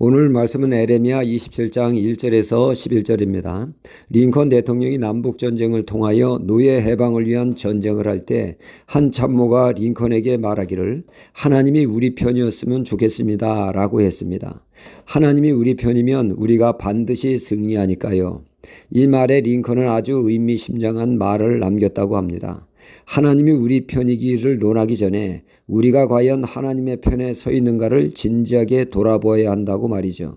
오늘 말씀은 에레미야 27장 1절에서 11절입니다. 링컨 대통령이 남북전쟁을 통하여 노예 해방을 위한 전쟁을 할 때 한 참모가 링컨에게 말하기를 하나님이 우리 편이었으면 좋겠습니다 라고 했습니다. 하나님이 우리 편이면 우리가 반드시 승리하니까요. 이 말에 링컨은 아주 의미심장한 말을 남겼다고 합니다. 하나님이 우리 편이기를 논하기 전에 우리가 과연 하나님의 편에 서 있는가를 진지하게 돌아보아야 한다고 말이죠.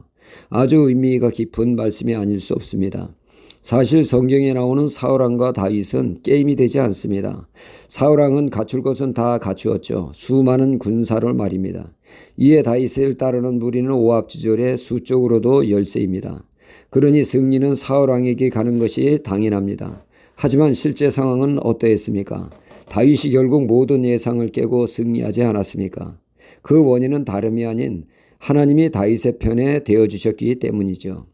아주 의미가 깊은 말씀이 아닐 수 없습니다. 사실 성경에 나오는 사울왕과 다윗은 게임이 되지 않습니다. 사울왕은 갖출 것은 다 갖추었죠. 수많은 군사를 말입니다. 이에 다윗을 따르는 무리는 오합지졸의 수적으로도 열세입니다. 그러니 승리는 사울왕에게 가는 것이 당연합니다. 하지만 실제 상황은 어떠했습니까? 다윗이 결국 모든 예상을 깨고 승리하지 않았습니까? 그 원인은 다름이 아닌 하나님이 다윗의 편에 되어주셨기 때문이죠.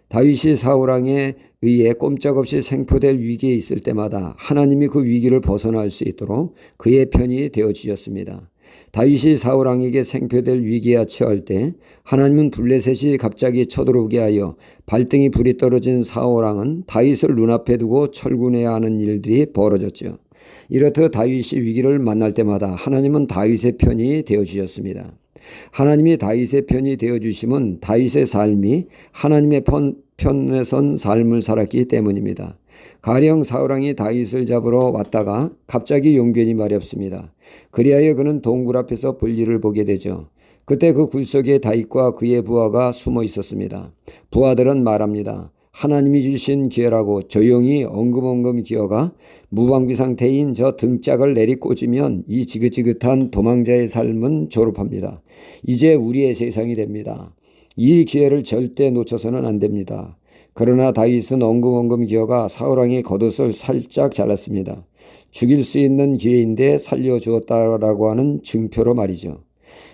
다윗이 사울왕에 의해 꼼짝없이 생포될 위기에 있을 때마다 하나님이 그 위기를 벗어날 수 있도록 그의 편이 되어주셨습니다. 다윗이 사울왕에게 생포될 위기에 처할 때 하나님은 블레셋이 갑자기 쳐들어오게 하여 발등이 불이 떨어진 사울왕은 다윗을 눈앞에 두고 철군해야 하는 일들이 벌어졌죠. 이렇듯 다윗이 위기를 만날 때마다 하나님은 다윗의 편이 되어주셨습니다. 하나님이 다윗의 편이 되어주심은 다윗의 삶이 하나님의 편에 선 삶을 살았기 때문입니다. 가령 사울왕이 다윗을 잡으러 왔다가 갑자기 용변이 말이 없습니다. 그리하여 그는 동굴 앞에서 볼일을 보게 되죠. 그때 그 굴 속에 다윗과 그의 부하가 숨어 있었습니다. 부하들은 말합니다. 하나님이 주신 기회라고 조용히 엉금엉금 기어가 무방비 상태인 저 등짝을 내리꽂으면 이 지긋지긋한 도망자의 삶은 졸업합니다. 이제 우리의 세상이 됩니다. 이 기회를 절대 놓쳐서는 안 됩니다. 그러나 다윗은 엉금엉금 기어가 사울왕의 겉옷을 살짝 잘랐습니다. 죽일 수 있는 기회인데 살려주었다라고 하는 증표로 말이죠.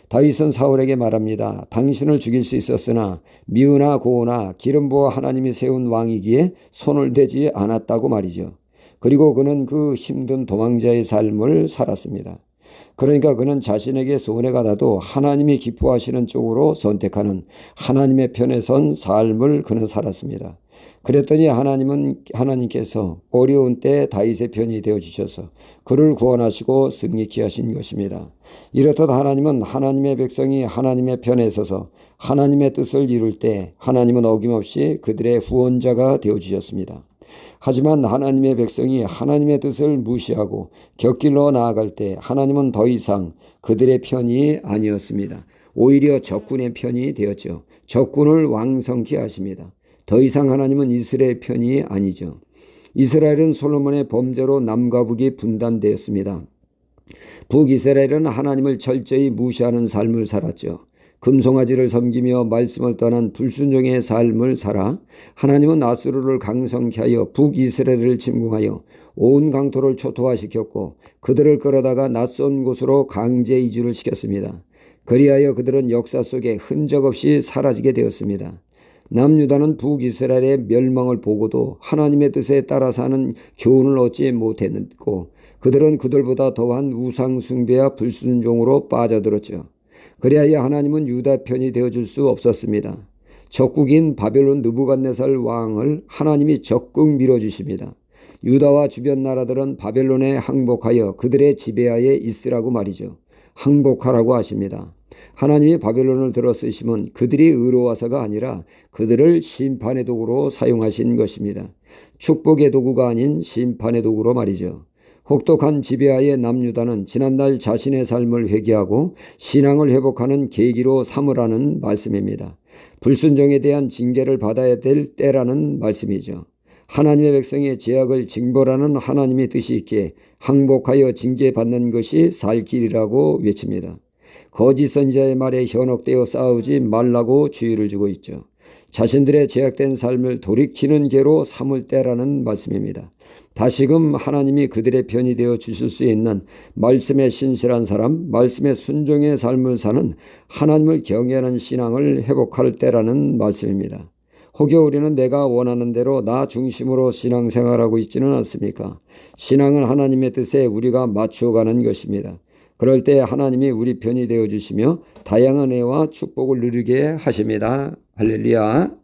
다윗은 사울에게 말합니다. 당신을 죽일 수 있었으나 미우나 고우나 기름 부어 하나님이 세운 왕이기에 손을 대지 않았다고 말이죠. 그리고 그는 그 힘든 도망자의 삶을 살았습니다. 그러니까 그는 자신에게 손해가 나도 하나님이 기뻐하시는 쪽으로 선택하는 하나님의 편에 선 삶을 그는 살았습니다. 그랬더니 하나님께서 어려운 때 다윗의 편이 되어주셔서 그를 구원하시고 승리케 하신 것입니다. 이렇듯 하나님은 하나님의 백성이 하나님의 편에 서서 하나님의 뜻을 이룰 때 하나님은 어김없이 그들의 후원자가 되어주셨습니다. 하지만 하나님의 백성이 하나님의 뜻을 무시하고 곁길로 나아갈 때 하나님은 더 이상 그들의 편이 아니었습니다. 오히려 적군의 편이 되었죠. 적군을 왕성케 하십니다. 더 이상 하나님은 이스라엘의 편이 아니죠. 이스라엘은 솔로몬의 범죄로 남과 북이 분단되었습니다. 북이스라엘은 하나님을 철저히 무시하는 삶을 살았죠. 금송아지를 섬기며 말씀을 떠난 불순종의 삶을 살아 하나님은 아수르를 강성케 하여 북이스라엘을 침공하여 온 강토를 초토화시켰고 그들을 끌어다가 낯선 곳으로 강제 이주를 시켰습니다. 그리하여 그들은 역사 속에 흔적 없이 사라지게 되었습니다. 남유다는 북이스라엘의 멸망을 보고도 하나님의 뜻에 따라 사는 교훈을 얻지 못했고 그들은 그들보다 더한 우상 숭배와 불순종으로 빠져들었죠. 그리하여 하나님은 유다 편이 되어줄 수 없었습니다. 적국인 바벨론 느부갓네살 왕을 하나님이 적극 밀어주십니다. 유다와 주변 나라들은 바벨론에 항복하여 그들의 지배하에 있으라고 말이죠. 항복하라고 하십니다. 하나님이 바벨론을 들어쓰시면 그들이 의로워서가 아니라 그들을 심판의 도구로 사용하신 것입니다. 축복의 도구가 아닌 심판의 도구로 말이죠. 혹독한 지배하에 남유다는 지난날 자신의 삶을 회개하고 신앙을 회복하는 계기로 삼으라는 말씀입니다. 불순종에 대한 징계를 받아야 될 때라는 말씀이죠. 하나님의 백성의 죄악을 징벌하는 하나님의 뜻이 있기에 항복하여 징계받는 것이 살 길이라고 외칩니다. 거짓 선지자의 말에 현혹되어 싸우지 말라고 주의를 주고 있죠. 자신들의 죄악된 삶을 돌이키는 계로 삼을 때라는 말씀입니다. 다시금 하나님이 그들의 편이 되어 주실 수 있는 말씀에 신실한 사람, 말씀에 순종의 삶을 사는 하나님을 경외하는 신앙을 회복할 때라는 말씀입니다. 혹여 우리는 내가 원하는 대로 나 중심으로 신앙생활하고 있지는 않습니까? 신앙은 하나님의 뜻에 우리가 맞추어가는 것입니다. 그럴 때 하나님이 우리 편이 되어 주시며 다양한 은혜와 축복을 누리게 하십니다. 할렐루야.